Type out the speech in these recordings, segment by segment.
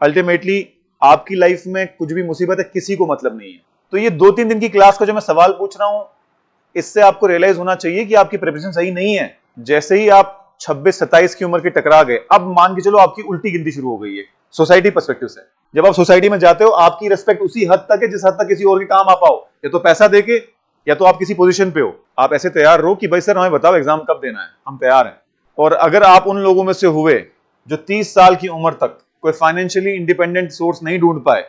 Ultimately आपकी life में कुछ भी मुसीबत है, किसी को मतलब नहीं है। तो ये 2-3 दिन की क्लास का जो मैं सवाल पूछ रहा हूं, इससे आपको रियलाइज होना चाहिए कि आपकी प्रिपरेशन सही नहीं है। जैसे ही आप 26-27 की उम्र के टकरा गए, अब मान के चलो आपकी उल्टी गिनती शुरू हो गई है सोसाइटी पर्सपेक्टिव से। जब आप सोसाइटी में जाते हो, आपकी रिस्पेक्ट उसी हद तक है जिस हद तक किसी और के काम आ पाओ, या तो पैसा देके या तो आप किसी पोजीशन पे हो। आप ऐसे तैयार रहो कि भाई सर हमें बताओ एग्जाम कब देना है, हम तैयार हैं। और अगर आप उन लोगों में से हुए जो 30 साल की उम्र तक कोई फाइनेंशियली इंडिपेंडेंट सोर्स नहीं ढूंढ पाए,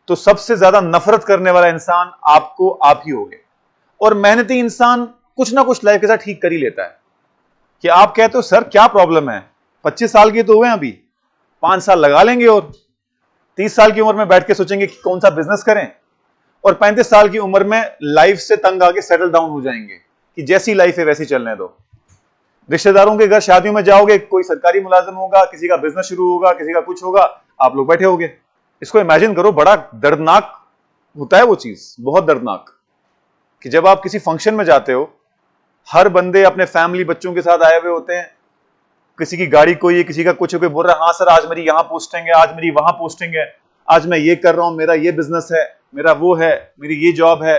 तो सबसे ज्यादा नफरत करने वाला इंसान आपको आप ही होगे। और मेहनती इंसान कुछ ना कुछ लाइफ के साथ ठीक कर ही लेता है। कि आप कहते हो सर क्या प्रॉब्लम है, 25 साल के तो हुए हैं अभी, 5 साल लगा लेंगे और 30 साल की उम्र में बैठ के सोचेंगे कि कौन सा बिजनेस करें, और 35 साल की उम्र में लाइफ से तंग आके सेटल डाउन हो जाएंगे कि जैसी लाइफ है वैसी चलने दो। रिश्तेदारों के घर शादियों में जाओगे, कोई सरकारी मुलाजिम होगा, किसी का बिजनेस शुरू होगा, किसी का कुछ होगा, आप लोग बैठे होगे। इसको इमेजिन करो, बड़ा दर्दनाक होता है वो चीज, बहुत दर्दनाक। कि जब आप किसी फंक्शन में जाते हो, हर बंदे अपने फैमिली बच्चों के साथ आए हुए होते हैं, किसी की गाड़ी कोई है, किसी का कुछ है, कोई बोल रहा है हाँ सर आज मेरी यहां पोस्टिंग है, आज मेरी वहां पोस्टिंग है, आज मैं ये कर रहा हूं, मेरा ये बिजनेस है, मेरा वो है, मेरी ये जॉब है,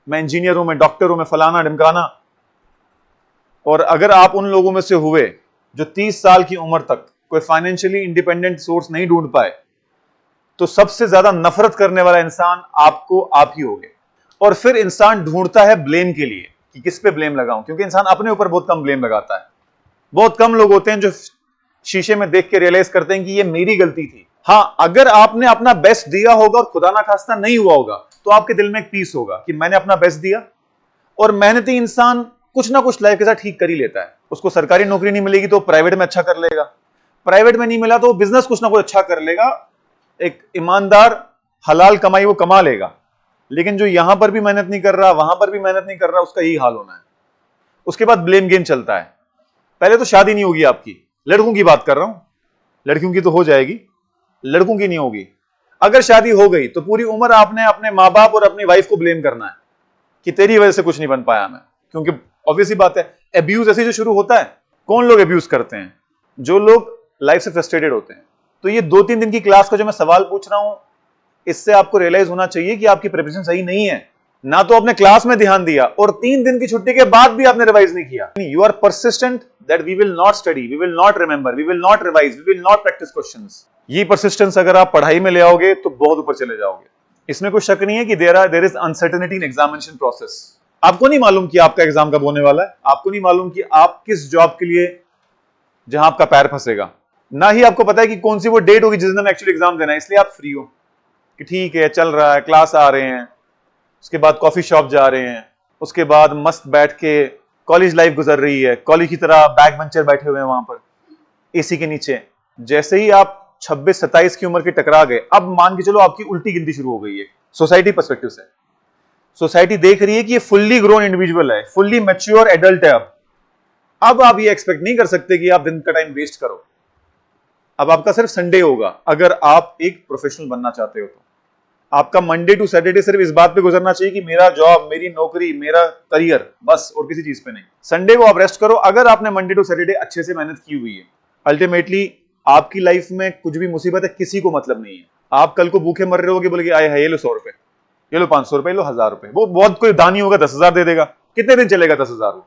मैं इंजीनियर हूं, मैं डॉक्टर हूं, मैं फलाना ढिमकाना। और अगर आप उन लोगों में से हुए जो 30 साल की उम्र तक कोई फाइनेंशियली इंडिपेंडेंट सोर्स नहीं ढूंढ पाए, तो सबसे ज्यादा नफरत करने वाला इंसान आपको आप ही होगे। और फिर इंसान ढूंढता है ब्लेम के लिए कि किस पे ब्लेम लगाऊं, क्योंकि इंसान अपने ऊपर बहुत कम ब्लेम लगाता है। बहुत कम लोग होते हैं जो शीशे में देख के रियलाइज करते हैं कि ये मेरी गलती थी। हां, अगर आपने अपना बेस्ट दिया होगा और खुदा ना खास्ता नहीं हुआ होगा, तो आपके दिल में एक पीस होगा कि मैंने अपना बेस्ट दिया। और मेहनती इंसान कुछ ना कुछ लाइफ के साथ ठीक कर ही लेता है। उसको सरकारी नौकरी नहीं मिलेगी तो प्राइवेट में अच्छा कर लेगा, प्राइवेट में नहीं मिला तो बिजनेस कुछ ना कुछ अच्छा कर लेगा, एक ईमानदार हलाल कमाई वो कमा लेगा। लेकिन जो यहां पर भी मेहनत नहीं कर रहा, वहां पर भी मेहनत नहीं कर रहा, उसका यही हाल होना है। उसके बाद ब्लेम गेम चलता है। पहले तो शादी नहीं होगी आपकी, लड़कों की बात कर रहा हूं, लड़कियों की तो हो जाएगी, लड़कों की नहीं होगी। अगर शादी हो गई तो पूरी उम्र आपने अपने माँ बाप और अपनी वाइफ को ब्लेम करना है कि तेरी वजह से कुछ नहीं बन पाया मैं। क्योंकि ऑब्वियसली बात है, एब्यूज ऐसे जो शुरू होता है, कौन लोग एब्यूज करते हैं? जो लोग लाइफ से फ्रस्ट्रेटेड होते हैं। तो ये 2-3 दिन की क्लास का जो मैं सवाल पूछ रहा हूं, इससे आपको रियलाइज होना चाहिए कि आपकी प्रिपरेशन सही नहीं है। ना तो आपने क्लास में ध्यान दिया, और 3 दिन की छुट्टी के बाद भी आपने रिवाइज नहीं किया। You are persistent that we will not study, we will not remember, we will not revise, we will not practice questions. ये परसिस्टेंस अगर आप पढ़ाई में ले आओगे तो बहुत ऊपर चले जाओगे। इसमें कोई शक नहीं है कि there is uncertainty in examination process. आपको नहीं मालूम कि आपका एग्जाम कब होने वाला है, आपको नहीं मालूम कि आप किस जॉब के लिए जहां आपका पैर फंसेगा, ना ही आपको पता है कि कौन सी वो डेट होगी जिस दिन एक्चुअली एग्जाम देना है। इसलिए आप फ्री हो कि ठीक है चल रहा है, क्लास आ रहे हैं, उसके बाद कॉफी शॉप जा रहे हैं, उसके बाद मस्त बैठ के कॉलेज लाइफ गुजर रही है, कॉलेज की तरह बैक बेंचर बैठे हुए हैं वहां पर एसी के नीचे। जैसे ही आप 26-27 की उम्र के टकरा गए, अब मान के चलो आपकी उल्टी गिनती शुरू हो गई है सोसाइटी पर्सपेक्टिव से। सोसाइटी देख रही है कि ये फुल्ली ग्रोन इंडिविजुअल है, फुल्ली मैच्योर एडल्ट है। अब आप ये एक्सपेक्ट नहीं कर सकते कि आप दिन का टाइम वेस्ट करो। अब आपका सिर्फ संडे होगा अगर आप एक प्रोफेशनल बनना चाहते हो। तो आपका मंडे टू सैटरडे सिर्फ इस बात पे गुजरना चाहिए कि मेरा जॉब, मेरी नौकरी, मेरा करियर, बस, और किसी चीज पे नहीं। संडे को आप रेस्ट करो अगर आपने मंडे टू सैटरडे अच्छे से मेहनत की हुई है। अल्टीमेटली आपकी लाइफ में कुछ भी मुसीबत है, किसी को मतलब नहीं है। आप कल को भूखे मर रहे होगे, बोलेगे आए है ये लो 100 रुपए, ये लो 500 रुपए, लो 1000 रुपए। वो बहुत कोई दानी होगा 10,000 दे देगा, कितने दिन चलेगा 10,000?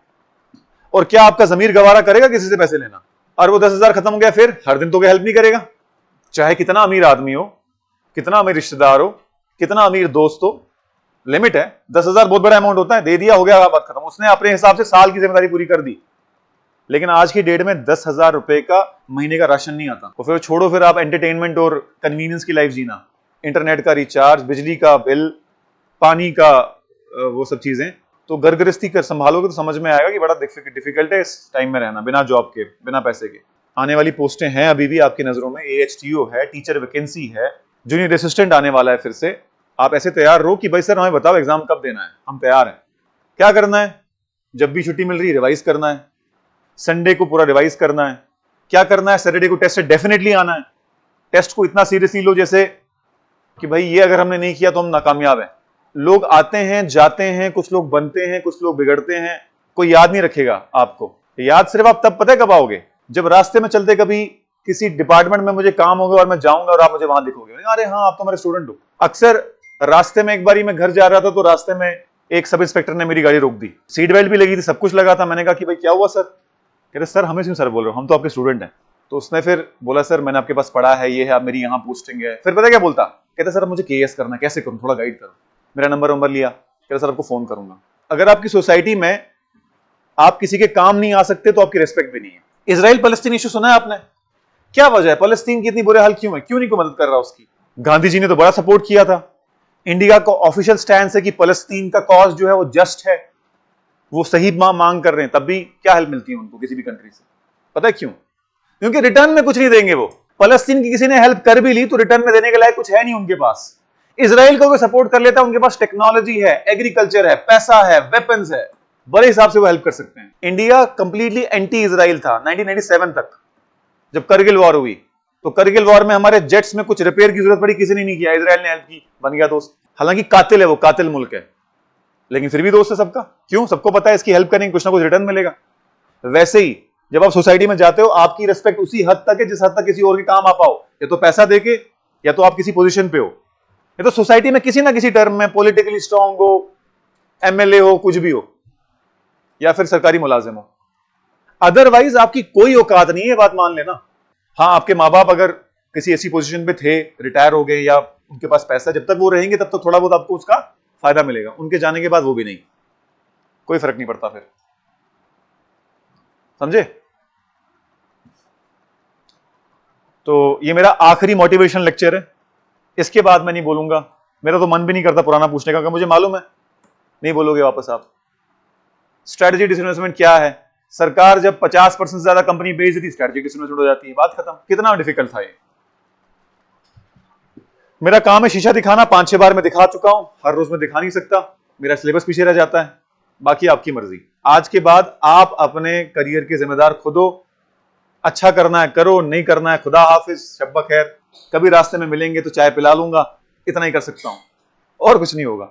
और क्या आपका जमीर गवारा करेगा किसी से पैसे लेना? और वो 10,000 खत्म हो गया, फिर हर दिन तो कोई हेल्प नहीं करेगा, चाहे कितना अमीर आदमी हो, कितना अमीर रिश्तेदार हो, कितना अमीर दोस्त हो। लिमिट है, 10,000 बहुत बड़ा अमाउंट होता है, दे दिया हो गया, बात खत्म। उसने अपने हिसाब से साल की जिम्मेदारी पूरी कर दी। लेकिन आज की डेट में 10,000 रुपए का महीने का राशन नहीं आता। और फिर छोड़ो, फिर आप एंटरटेनमेंट और कन्वीनियंस की लाइफ जीना, इंटरनेट का रिचार्ज, बिजली का बिल, पानी का वो सब चीजें, तो घर गृहस्थी कर संभालोगे तो समझ में आएगा कि बड़ा डिफिकल्ट है इस टाइम में रहना, बिना जॉब के, बिना पैसे के। आने वाली पोस्टें हैं अभी भी आपकी नजरों में, AHTO है, टीचर वैकेंसी है, जूनियर असिस्टेंट आने वाला है फिर से। आप ऐसे तैयार रहो कि भाई सर हमें बताओ एग्जाम कब देना है, हम तैयार हैं। क्या करना है? जब भी छुट्टी मिल रही है रिवाइज करना है, संडे को पूरा रिवाइज करना है। क्या करना है? सैटरडे को टेस्ट डेफिनेटली आना है। टेस्ट को इतना सीरियसली लो जैसे कि भाई ये अगर हमने नहीं किया तो हम नाकामयाब हैं। लोग आते हैं जाते हैं, कुछ लोग बनते हैं, कुछ लोग बिगड़ते हैं, कोई याद नहीं रखेगा आपको। याद सिर्फ आप तब पता है कब आओगे, जब रास्ते में चलते कभी किसी डिपार्टमेंट में मुझे काम होगा और मैं जाऊंगा और आप मुझे वहां दिखोगे। अरे हाँ, आप तो हमारे स्टूडेंट हो। अक्सर रास्ते में एक बारी मैं घर जा रहा था तो रास्ते में एक सब इंस्पेक्टर ने मेरी गाड़ी रोक दी, सीट बेल्ट भी लगी थी, सब कुछ लगा था। मैंने कहा कि भाई क्या हुआ सर? कहते सर हमें क्यों सर बोल रहे हो, हम तो आपके स्टूडेंट हैं। तो उसने फिर बोला सर मैंने आपके पास पढ़ा है, ये है, आप मेरी यहाँ पोस्टिंग है। फिर पता क्या बोलता, कहते सर अब मुझे केएस करना है, कैसे करूँ, थोड़ा गाइड करो। मेरा नंबर लिया, कहते सर आपको फोन करूंगा। अगर आपकी सोसाइटी में आप किसी के काम नहीं आ सकते तो आपकी रिस्पेक्ट भी नहीं है। इजराइल फलस्तीन इशू सुना है आपने? क्या वजह है, फलस्तीन की इतनी बुरे हाल क्यों है, क्यों नहीं को मदद कर रहा उसकी? गांधी जी ने तो बड़ा सपोर्ट किया था। इंडिया का ऑफिशियल स्टैंड है कि फलस्तीन का कॉज जो है वो जस्ट है, वो सही मांग कर रहे हैं, तब भी क्या हेल्प मिलती है उनको किसी भी कंट्री से? पता है क्यों? क्योंकि रिटर्न में कुछ नहीं देंगे वो। फलस्तीन की किसी ने हेल्प कर भी ली तो रिटर्न में देने के लायक कुछ है नहीं उनके पास। इजराइल को कोई सपोर्ट कर लेता है, उनके पास टेक्नोलॉजी है, एग्रीकल्चर है, पैसा है, वेपन्स है, बड़े हिसाब से वो हेल्प कर सकते हैं। इंडिया कंप्लीटली एंटी इजराइल था 1997 तक, जब करगिल वॉर हुई। तो करगिल वॉर में हमारे जेट्स में कुछ रिपेयर की जरूरत पड़ी, किसी ने नहीं किया, इजराइल ने हेल्प की, बन गया दोस्त। हालांकि कातिल है वो, कातिल मुल्क है, लेकिन फिर भी दोस्त है सबका। क्यों? सबको पता है इसकी हेल्प करेंगे कुछ ना कुछ रिटर्न मिलेगा। वैसे ही जब आप सोसाइटी में जाते हो, आपकी रिस्पेक्ट उसी हद तक है जिस हद तक किसी और के काम आ पाओ, या तो पैसा देके, या तो आप किसी पोजीशन पे हो, या तो सोसाइटी में किसी ना किसी टर्म में पॉलिटिकली स्ट्रांग हो, एमएलए हो, कुछ भी हो, या फिर सरकारी मुलाजिम हो। अदरवाइज आपकी कोई औकात नहीं है, बात मान लेना। हाँ, आपके माँ बाप अगर किसी ऐसी पोजीशन पे थे, रिटायर हो गए, या उनके पास पैसा, जब तक वो रहेंगे तब तक थोड़ा बहुत आपको उसका फायदा मिलेगा। उनके जाने के बाद वो भी नहीं, कोई फर्क नहीं पड़ता फिर। समझे? तो ये मेरा आखिरी मोटिवेशन लेक्चर है, इसके बाद मैं नहीं बोलूंगा। मेरा तो मन भी नहीं करता पुराना पूछने का, मुझे मालूम है नहीं बोलोगे वापस आप। स्ट्रेटेजी डिसइन्वेस्टमेंट क्या है? सरकार जब 50% ज्यादा कंपनी बेच देती, स्ट्रेटेजी डिसइन्वेस्टमेंट हो जाती है, बात खत्म। कितना डिफिकल्ट था ये। मेरा काम है शीशा दिखाना, 5-6 बार मैं दिखा चुका हूं, हर रोज मैं दिखा नहीं सकता, मेरा सिलेबस पीछे रह जाता है। बाकी आपकी मर्जी। आज के बाद आप अपने करियर के जिम्मेदार खुद हो। अच्छा करना है करो, नहीं करना है खुदा हाफिज, शब्बा खैर। कभी रास्ते में मिलेंगे तो चाय पिला लूंगा, इतना ही कर सकता हूं, और कुछ नहीं होगा।